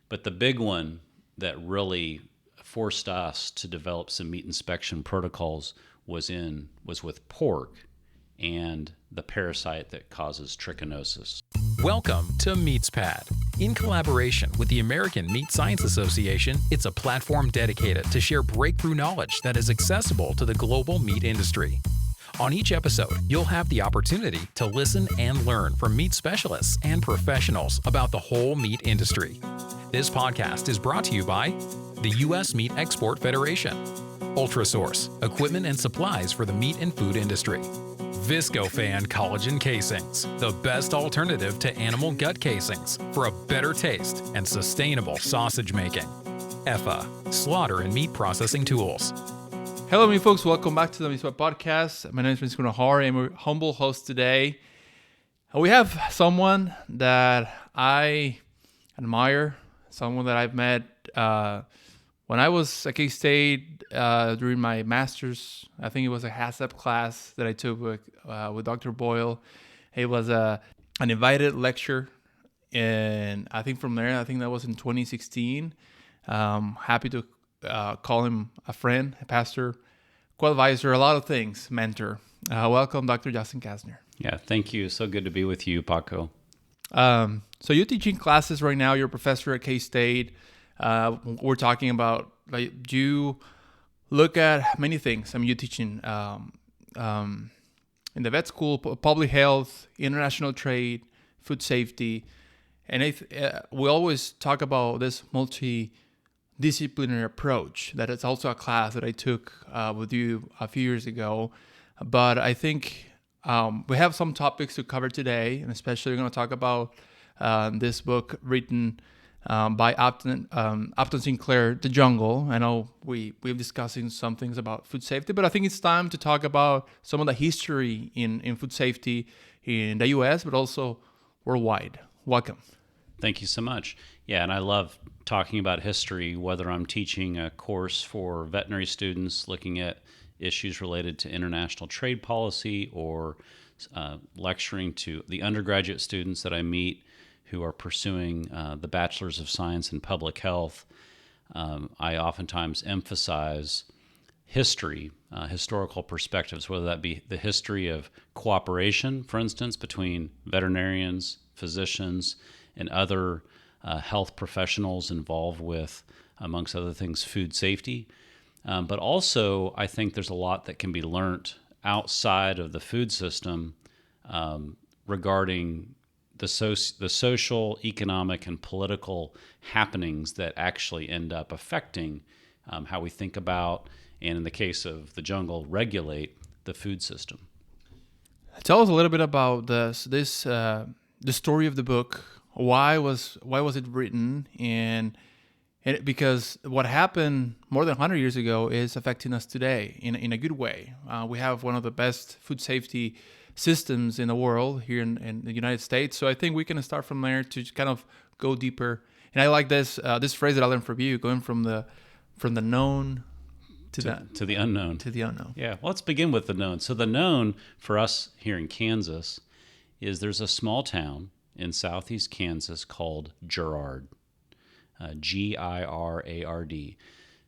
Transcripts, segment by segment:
But the big one that really forced us to develop some meat inspection protocols was with pork and the parasite that causes trichinosis. Welcome to MeatsPad. In collaboration with the American Meat Science Association, it's a platform dedicated to share breakthrough knowledge that is accessible to the global meat industry. On each episode, you'll have the opportunity to listen and learn from meat specialists and professionals about the whole meat industry. This podcast is brought to you by the U.S. Meat Export Federation, Ultrasource, equipment and supplies for the meat and food industry, Viscofan collagen casings, the best alternative to animal gut casings for a better taste and sustainable sausage making, EFA, slaughter and meat processing tools. Hello, meat folks. Welcome back to the MeatsPad podcast. My name is Francisco Nahari. I'm your humble host today. We have someone that I admire, someone that I've met when I was at K-State during my master's. I think it was a HACCP class that I took with Dr. Boyle. It was an invited lecture, and I think from there, I think that was in 2016. Happy to call him a friend, a pastor, co-advisor, a lot of things, mentor. Welcome, Dr. Justin Kastner. Yeah, thank you. So good to be with you, Paco. So you're teaching classes right now. You're a professor at K-State. We're talking about, like, do you look at many things? I mean, you're teaching in the vet school, public health, international trade, food safety. And we always talk about this multidisciplinary approach. That is also a class that I took with you a few years ago. But I think we have some topics to cover today, and especially we're going to talk about this book written by Upton Sinclair, The Jungle. I know we've discussing some things about food safety, but I think it's time to talk about some of the history in food safety in the U.S., but also worldwide. Welcome. Thank you so much. Yeah, and I love talking about history, whether I'm teaching a course for veterinary students looking at issues related to international trade policy, or lecturing to the undergraduate students that I meet who are pursuing the Bachelor's of Science in Public Health. I oftentimes emphasize history, historical perspectives, whether that be the history of cooperation, for instance, between veterinarians, physicians, and other health professionals involved with, amongst other things, food safety. But also, I think there's a lot that can be learned outside of the food system regarding the social, economic, and political happenings that actually end up affecting how we think about, and in the case of the jungle, regulate the food system. Tell us a little bit about the story of the book. Why was it written? And because what happened more than 100 years ago is affecting us today in a good way. We have one of the best food safety systems in the world here in the United States. So I think we can start from there to kind of go deeper. And I like this phrase that I learned from you, going from the known to the unknown. To the unknown. Yeah, well, let's begin with the known. So the known for us here in Kansas is there's a small town in southeast Kansas called Girard, Girard.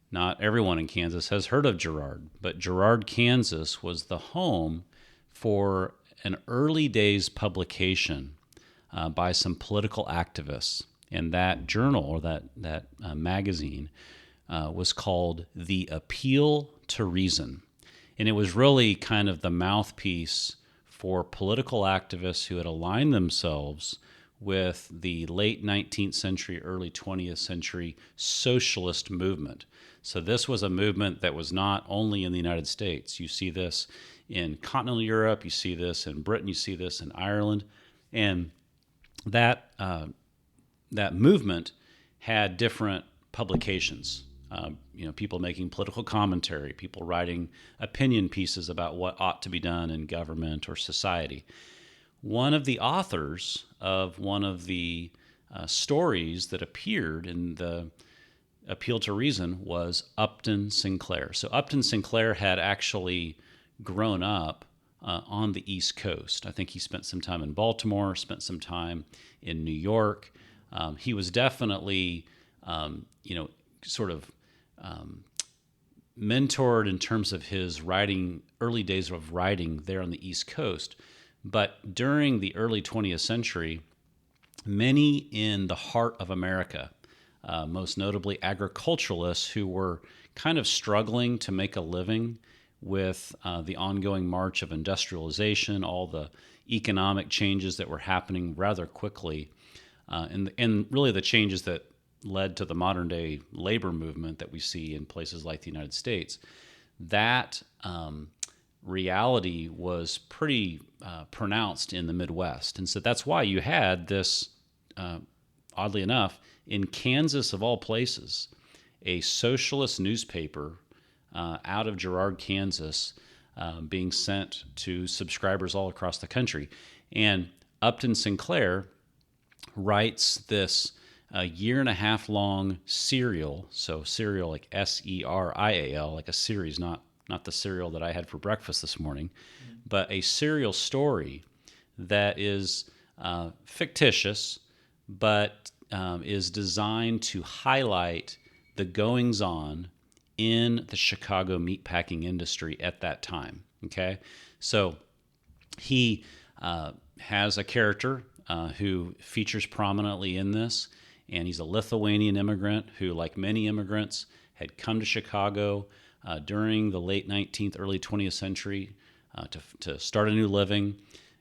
Not everyone in Kansas has heard of Girard, but Girard, Kansas was the home for an early days publication by some political activists. And that journal, or that magazine, was called The Appeal to Reason. And it was really kind of the mouthpiece for political activists who had aligned themselves with the late 19th century, early 20th century socialist movement. So this was a movement that was not only in the United States. You see this in continental Europe, you see this in Britain, you see this in Ireland. And that movement had different publications. People making political commentary, people writing opinion pieces about what ought to be done in government or society. One of the authors of one of the stories that appeared in the Appeal to Reason was Upton Sinclair. So Upton Sinclair had actually grown up on the East Coast. I think he spent some time in Baltimore, spent some time in New York. He was definitely sort of mentored in terms of his writing, early days of writing there on the East Coast. But during the early 20th century, many in the heart of America, most notably agriculturalists who were kind of struggling to make a living with the ongoing march of industrialization, all the economic changes that were happening rather quickly, and really the changes that led to the modern day labor movement that we see in places like the United States. That reality was pretty pronounced in the Midwest. And so that's why you had this, oddly enough, in Kansas of all places, a socialist newspaper out of Girard, Kansas, being sent to subscribers all across the country. And Upton Sinclair writes this year-and-a-half long serial, so serial like S-E-R-I-A-L, like a series, not the cereal that I had for breakfast this morning, but a serial story that is fictitious, but is designed to highlight the goings-on in the Chicago meatpacking industry at that time. Okay, so he has a character who features prominently in this, and he's a Lithuanian immigrant who, like many immigrants, had come to Chicago during the late 19th, early 20th century to start a new living,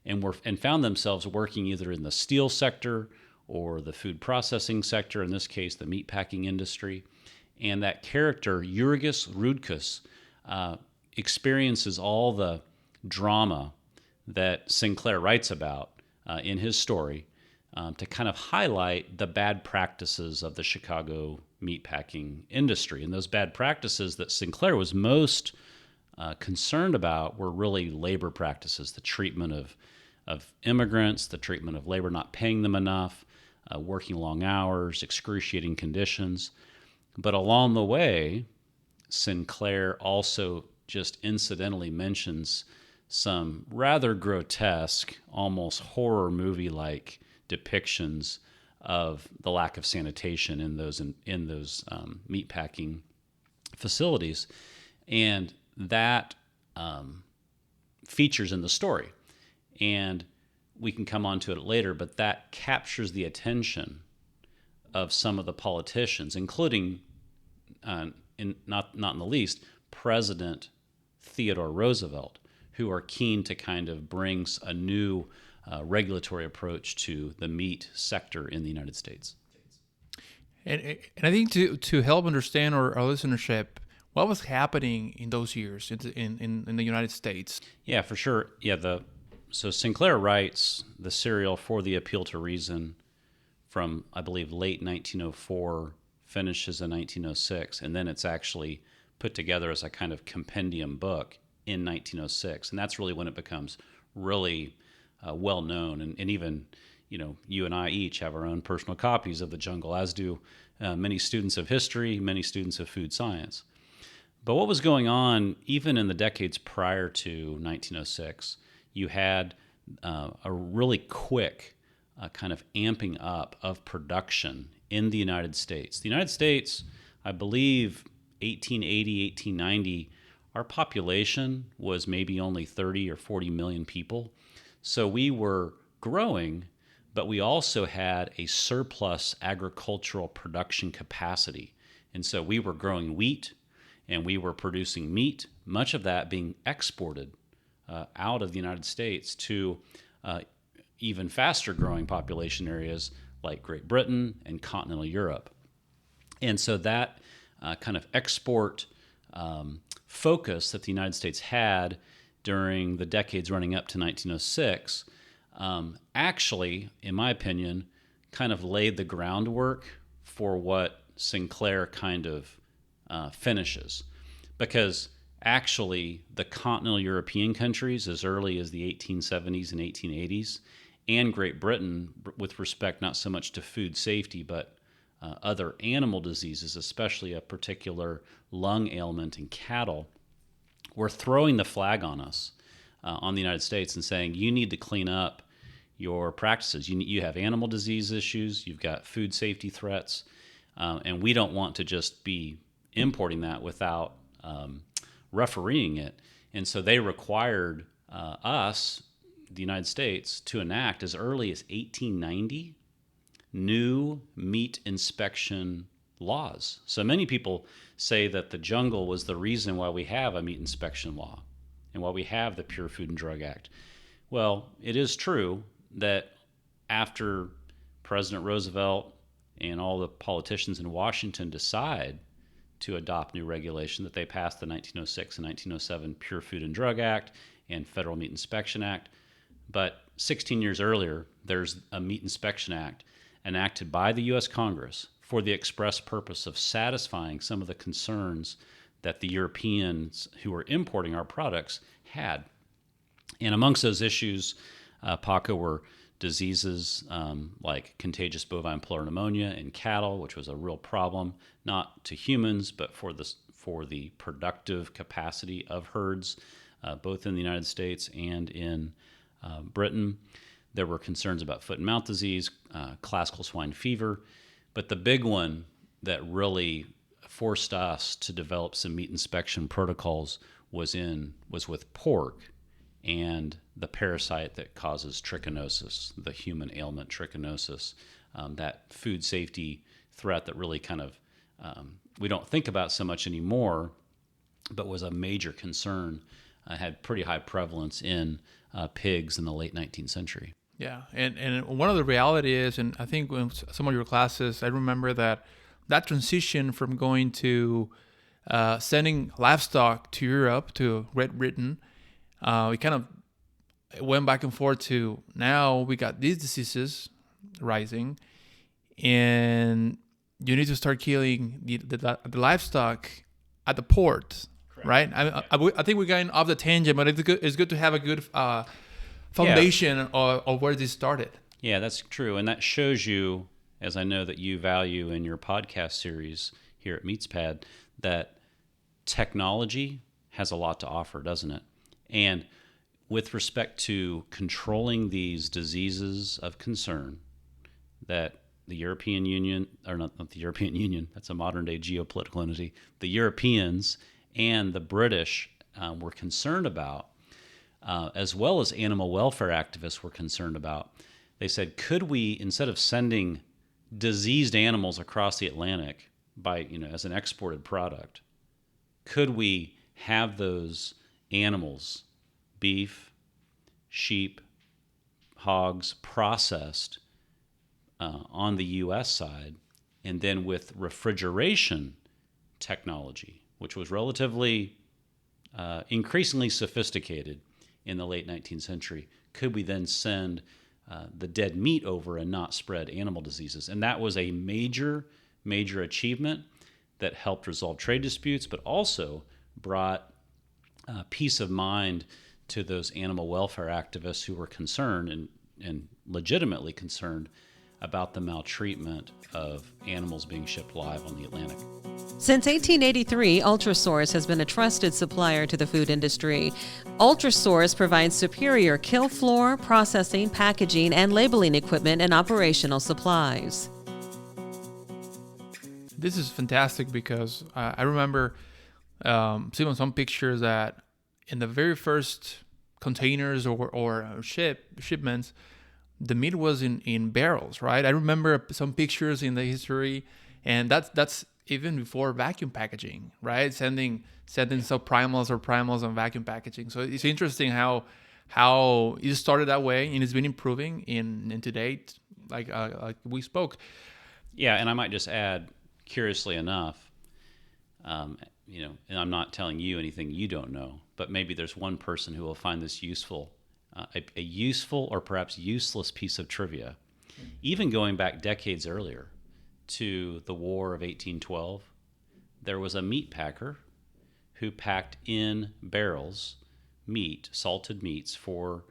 and found themselves working either in the steel sector or the food processing sector, in this case, the meatpacking industry. And that character, Jurgis Rudkus, experiences all the drama that Sinclair writes about in his story to kind of highlight the bad practices of the Chicago meatpacking industry. And those bad practices that Sinclair was most concerned about were really labor practices, the treatment of immigrants, the treatment of labor, not paying them enough, working long hours, excruciating conditions. But along the way, Sinclair also just incidentally mentions some rather grotesque, almost horror movie-like depictions of the lack of sanitation in those meatpacking facilities, and that features in the story. And we can come on to it later, but that captures the attention of some of the politicians, including, not in the least, President Theodore Roosevelt, who are keen to kind of bring a new regulatory approach to the meat sector in the United States. And I think to help understand our listenership, what was happening in those years in the United States? Yeah, for sure. Yeah, so Sinclair writes the serial For the Appeal to Reason from, I believe, late 1904, finishes in 1906, and then it's actually put together as a kind of compendium book in 1906, and that's really when it becomes really well known. And even, you and I each have our own personal copies of The Jungle, as do many students of history, many students of food science. But what was going on even in the decades prior to 1906, you had a really quick kind of amping up of production in the United States. The United States, I believe, 1880, 1890, our population was maybe only 30 or 40 million people. So we were growing, but we also had a surplus agricultural production capacity. And so we were growing wheat and we were producing meat, much of that being exported out of the United States to even faster growing population areas like Great Britain and continental Europe. And so that kind of export focus that the United States had during the decades running up to 1906 actually, in my opinion, kind of laid the groundwork for what Sinclair kind of finishes. Because actually, the continental European countries, as early as the 1870s and 1880s, and Great Britain, with respect not so much to food safety, but other animal diseases, especially a particular lung ailment in cattle, were throwing the flag on us, on the United States, and saying, you need to clean up your practices. You have animal disease issues, you've got food safety threats, and we don't want to just be importing that without refereeing it. And so they required us, the United States, to enact as early as 1890 new meat inspection laws. So many people say that the jungle was the reason why we have a meat inspection law and why we have the Pure Food and Drug Act. Well, it is true that after President Roosevelt and all the politicians in Washington decide to adopt new regulation, that they passed the 1906 and 1907 Pure Food and Drug Act and Federal Meat Inspection Act. But 16 years earlier, there's a Meat Inspection Act enacted by the U.S. Congress for the express purpose of satisfying some of the concerns that the Europeans who were importing our products had. And amongst those issues, Paco, were diseases like contagious bovine pleuropneumonia in cattle, which was a real problem, not to humans, but for the productive capacity of herds, both in the United States and in Britain. There were concerns about foot and mouth disease, classical swine fever, but the big one that really forced us to develop some meat inspection protocols was with pork and the parasite that causes trichinosis, the human ailment trichinosis, that food safety threat that really kind of we don't think about so much anymore, but was a major concern, had pretty high prevalence in pigs in the late 19th century. Yeah, and one of the reality is, and I think in some of your classes, I remember that transition from going to sending livestock to Europe, to Great Britain, we kind of went back and forth to now we got these diseases rising, and you need to start killing the livestock at the port, correct, right? I think we're going off the tangent, but it's good to have a good foundation of where this started. Yeah, that's true. And that shows you, as I know that you value in your podcast series here at MeatsPad, that technology has a lot to offer, doesn't it? And with respect to controlling these diseases of concern that the European Union, or not the European Union, that's a modern day geopolitical entity, the Europeans and the British were concerned about, as well as animal welfare activists were concerned about. They said, could we, instead of sending diseased animals across the Atlantic as an exported product, could we have those animals, beef, sheep, hogs, processed on the U.S. side, and then with refrigeration technology, which was relatively increasingly sophisticated in the late 19th century, could we then send the dead meat over and not spread animal diseases? And that was a major, major achievement that helped resolve trade disputes, but also brought peace of mind to those animal welfare activists who were concerned and legitimately concerned about the maltreatment of animals being shipped live on the Atlantic. Since 1883, Ultrasource has been a trusted supplier to the food industry. Ultrasource provides superior kill floor, processing, packaging, and labeling equipment and operational supplies. This is fantastic because I remember seeing some pictures that in the very first containers or shipments, the meat was in barrels, right? I remember some pictures in the history, and that's even before vacuum packaging, right? Sending subprimals and vacuum packaging. So it's interesting how it started that way, and it's been improving in to date, like we spoke. Yeah, and I might just add, curiously enough, and I'm not telling you anything you don't know, but maybe there's one person who will find this useful, a useful or perhaps useless piece of trivia, even going back decades earlier to the War of 1812. There was a meat packer who packed in barrels meat, salted meats for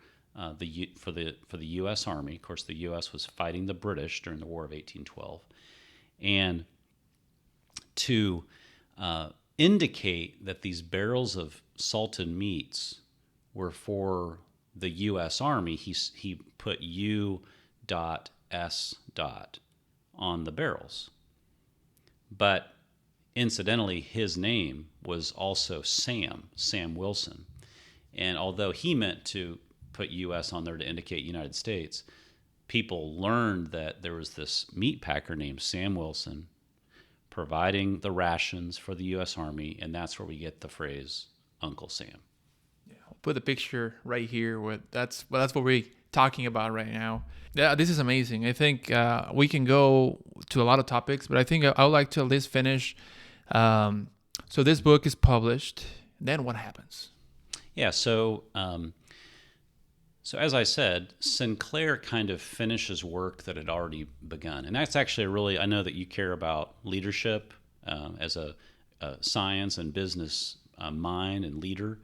the U.S. Army. Of course, the U.S. was fighting the British during the War of 1812, and to indicate that these barrels of salted meats were for the U.S. Army, he put U.S. on the barrels. But incidentally, his name was also Sam Wilson. And although he meant to put U.S. on there to indicate United States, people learned that there was this meat packer named Sam Wilson providing the rations for the U.S. Army, and that's where we get the phrase Uncle Sam. Yeah, I'll put the picture right here. That's what we're talking about right now. Yeah, this is amazing. I think we can go to a lot of topics, but I think I would like to at least finish. So this book is published. Then what happens? Yeah, so as I said, Sinclair kind of finishes work that had already begun. And that's actually I know that you care about leadership as a science and business mind and leader.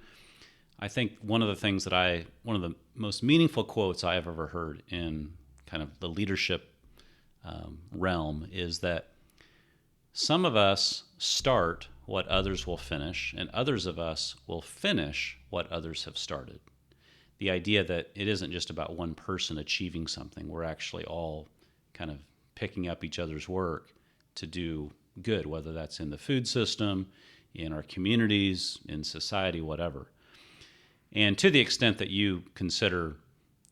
I think one of the most meaningful quotes I have ever heard in kind of the leadership realm is that some of us start what others will finish, and others of us will finish what others have started. The idea that it isn't just about one person achieving something. We're actually all kind of picking up each other's work to do good, whether that's in the food system, in our communities, in society, whatever. And to the extent that you consider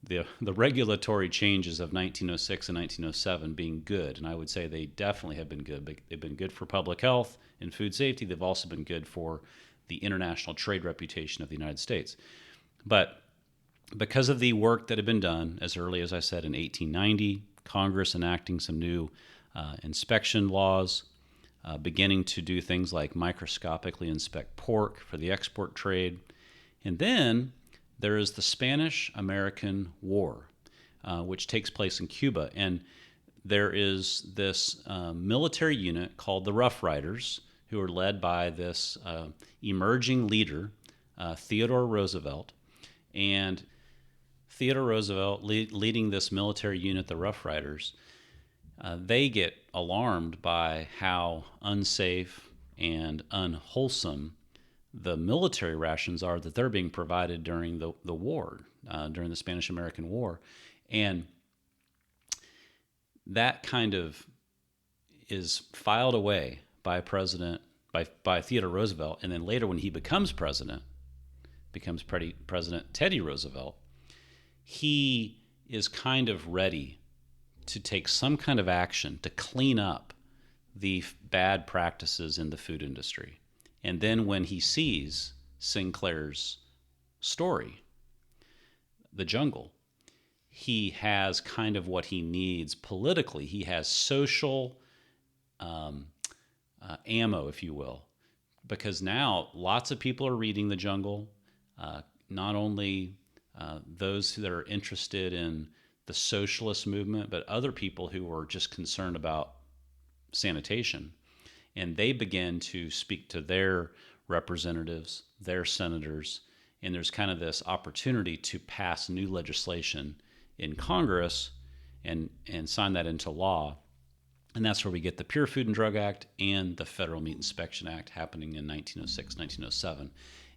the regulatory changes of 1906 and 1907 being good, and I would say they definitely have been good. They've been good for public health and food safety. They've also been good for the international trade reputation of the United States. But because of the work that had been done as early as I said in 1890, Congress enacting some new inspection laws, beginning to do things like microscopically inspect pork for the export trade. And then there is the Spanish-American War, which takes place in Cuba. And there is this military unit called the Rough Riders, who are led by this emerging leader, Theodore Roosevelt. And Theodore Roosevelt leading this military unit, the Rough Riders, they get alarmed by how unsafe and unwholesome the military rations are that they're being provided during the war, during the Spanish-American War. And that kind of is filed away by by Theodore Roosevelt. And then later when he becomes President Teddy Roosevelt, he is kind of ready to take some kind of action to clean up the bad practices in the food industry. And then when he sees Sinclair's story, The Jungle, he has kind of what he needs politically. He has social ammo, if you will, because now lots of people are reading The Jungle, not only those that are interested in the socialist movement, but other people who are just concerned about sanitation. And they begin to speak to their representatives, their senators, and there's kind of this opportunity to pass new legislation in Congress and sign that into law. And that's where we get the Pure Food and Drug Act and the Federal Meat Inspection Act happening in 1906, 1907.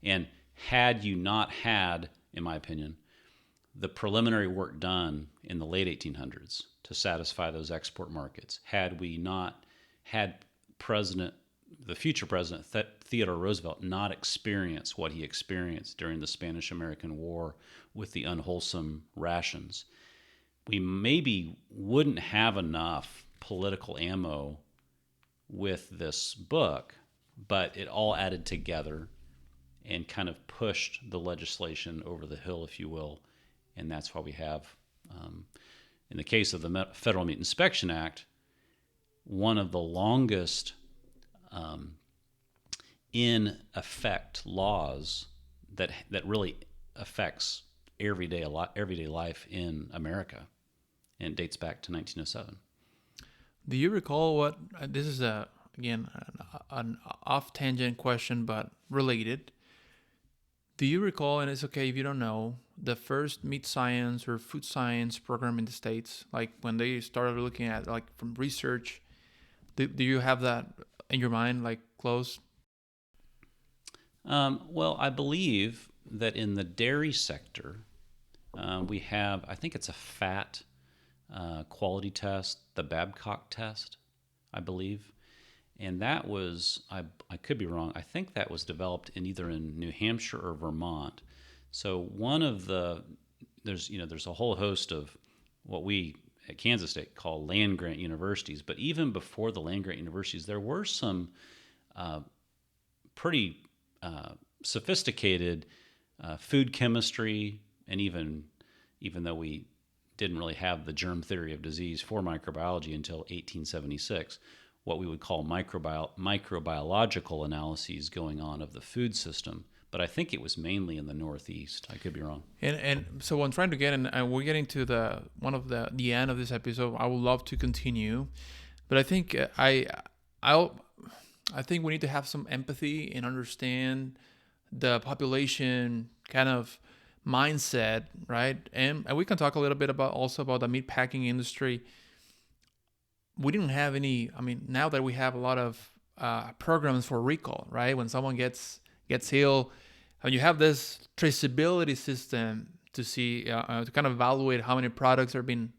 And had you not had, in my opinion, the preliminary work done in the late 1800s to satisfy those export markets, had we not had the future president, Theodore Roosevelt, not experienced what he experienced during the Spanish-American War with the unwholesome rations, we maybe wouldn't have enough political ammo with this book, but it all added together and kind of pushed the legislation over the hill, if you will. And that's why we have, in the case of the Federal Meat Inspection Act, one of the longest in effect laws that really affects everyday life in America, and it dates back to 1907. Do you recall what this is again an off tangent question but related? Do you recall, and it's okay if you don't know, the first meat science or food science program in the States, like when they started looking at like from research? Do you have that in your mind, like close? Well, I believe that in the dairy sector, we have, I think it's a fat quality test, the Babcock test, I believe. and that was, I could be wrong, I think that was developed in either in New Hampshire or Vermont. So one of the, there's a whole host of what we at Kansas State call land grant universities, but even before the land grant universities, there were some pretty sophisticated food chemistry, and even though we didn't really have the germ theory of disease for microbiology until 1876, what we would call microbiological analyses going on of the food system. But I think it was mainly in the Northeast. I could be wrong. And so what I'm trying to get, and we're getting to the end of this episode. I would love to continue, but I think I think we need to have some empathy and understand the population kind of mindset, right? And we can talk a little bit about the meatpacking industry. We didn't have any. I mean, now that we have a lot of programs for recall, right? When someone gets ill, and you have this traceability system to see to kind of evaluate how many products are being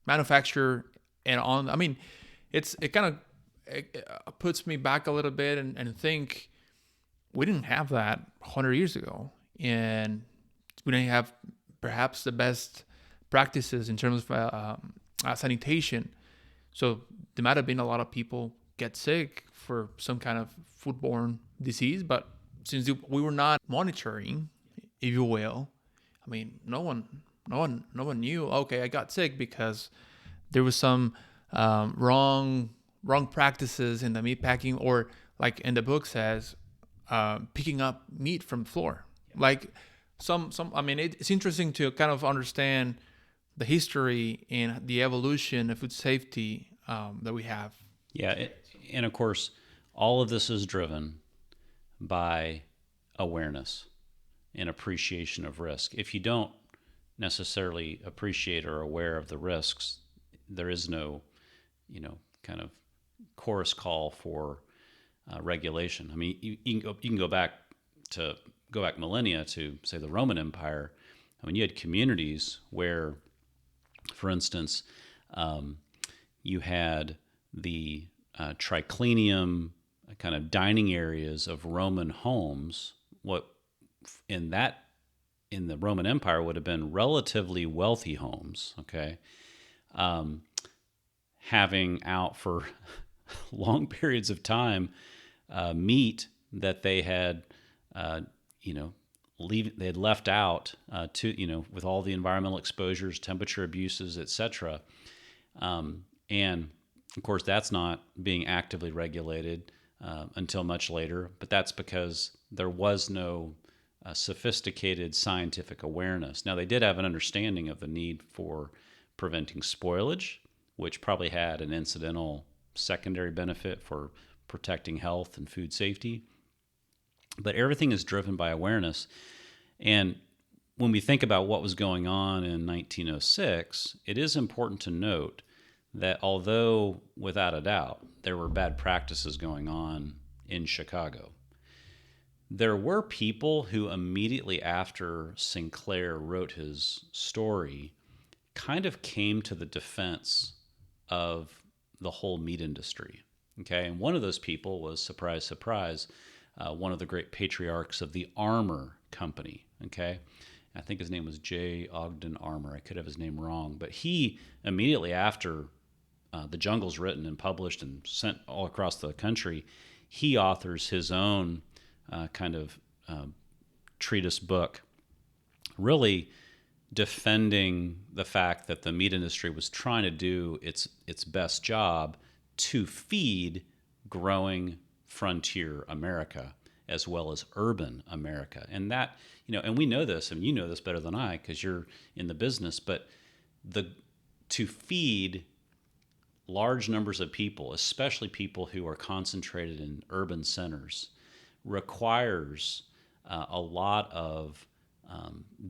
manufactured and on. I mean, it puts me back a little bit and think we didn't have that 100 years ago, and we didn't have perhaps the best practices in terms of sanitation. So there might have been a lot of people get sick for some kind of foodborne disease, but since we were not monitoring, if you will, I mean, no one knew. Okay, I got sick because there was some wrong practices in the meat packing, or like in the book says, picking up meat from the floor. Like some. I mean, it's interesting to kind of understand the history and the evolution of food safety that we have. Yeah, and of course, all of this is driven by awareness and appreciation of risk. If you don't necessarily appreciate or aware of the risks, there is no, kind of chorus call for regulation. I mean, you can go back millennia to, say, the Roman Empire. I mean, you had communities where, for instance, you had the triclinium kind of dining areas of Roman homes. What in the Roman Empire would have been relatively wealthy homes, okay, having out for long periods of time meat that they had, they had left out with all the environmental exposures, temperature abuses, etc. And of course, that's not being actively regulated until much later, but that's because there was no sophisticated scientific awareness. Now, they did have an understanding of the need for preventing spoilage, which probably had an incidental secondary benefit for protecting health and food safety. But everything is driven by awareness. And when we think about what was going on in 1906, it is important to note that although, without a doubt, there were bad practices going on in Chicago, there were people who immediately after Sinclair wrote his story kind of came to the defense of the whole meat industry. Okay, and one of those people was, surprise, surprise, one of the great patriarchs of the Armour Company. Okay, I think his name was J. Ogden Armour. I could have his name wrong, but he immediately after The Jungle's written and published and sent all across the country, he authors his own kind of treatise book, really defending the fact that the meat industry was trying to do its best job to feed growing frontier America as well as urban America. And that, and we know this, and you know this better than I because you're in the business, but to feed large numbers of people, especially people who are concentrated in urban centers, requires a lot of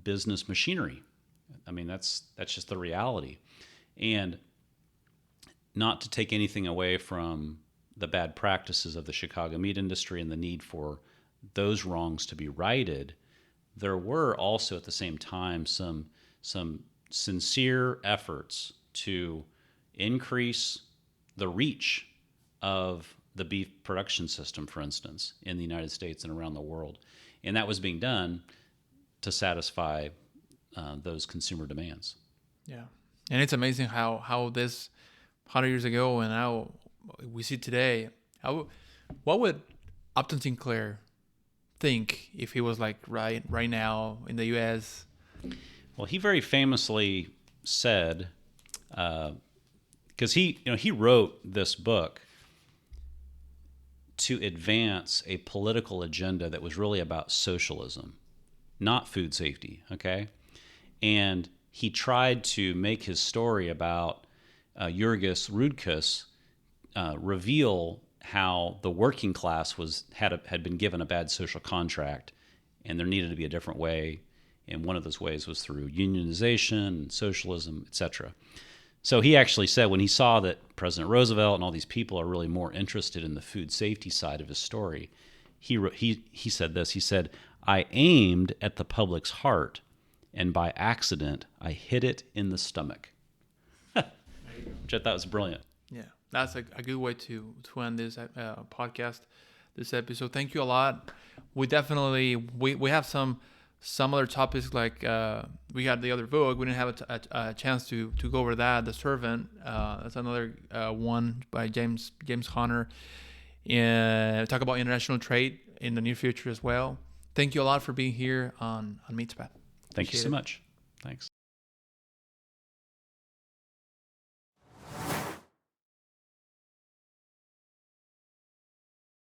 business machinery. I mean, that's just the reality. And not to take anything away from the bad practices of the Chicago meat industry and the need for those wrongs to be righted, there were also at the same time some sincere efforts to increase the reach of the beef production system, for instance, in the United States and around the world. And that was being done to satisfy those consumer demands. Yeah. And it's amazing how this 100 years ago and now we see today. What would Upton Sinclair think if he was like right now in the U.S.? Well, he very famously said, because he wrote this book to advance a political agenda that was really about socialism, not food safety, okay? And he tried to make his story about Jurgis Rudkus reveal how the working class had been given a bad social contract, and there needed to be a different way. And one of those ways was through unionization, socialism, etc. So he actually said when he saw that President Roosevelt and all these people are really more interested in the food safety side of his story, he said this. He said, "I aimed at the public's heart, and by accident, I hit it in the stomach." Which I thought was brilliant. Yeah, that's a good way to end this podcast, this episode. Thank you a lot. We definitely we have some other topics, like we had the other book. We didn't have a chance to go over that. The Servant. That's another one by James Conner. And talk about international trade in the near future as well. Thank you a lot for being here on MeatsPad. Thank you so much. Thanks.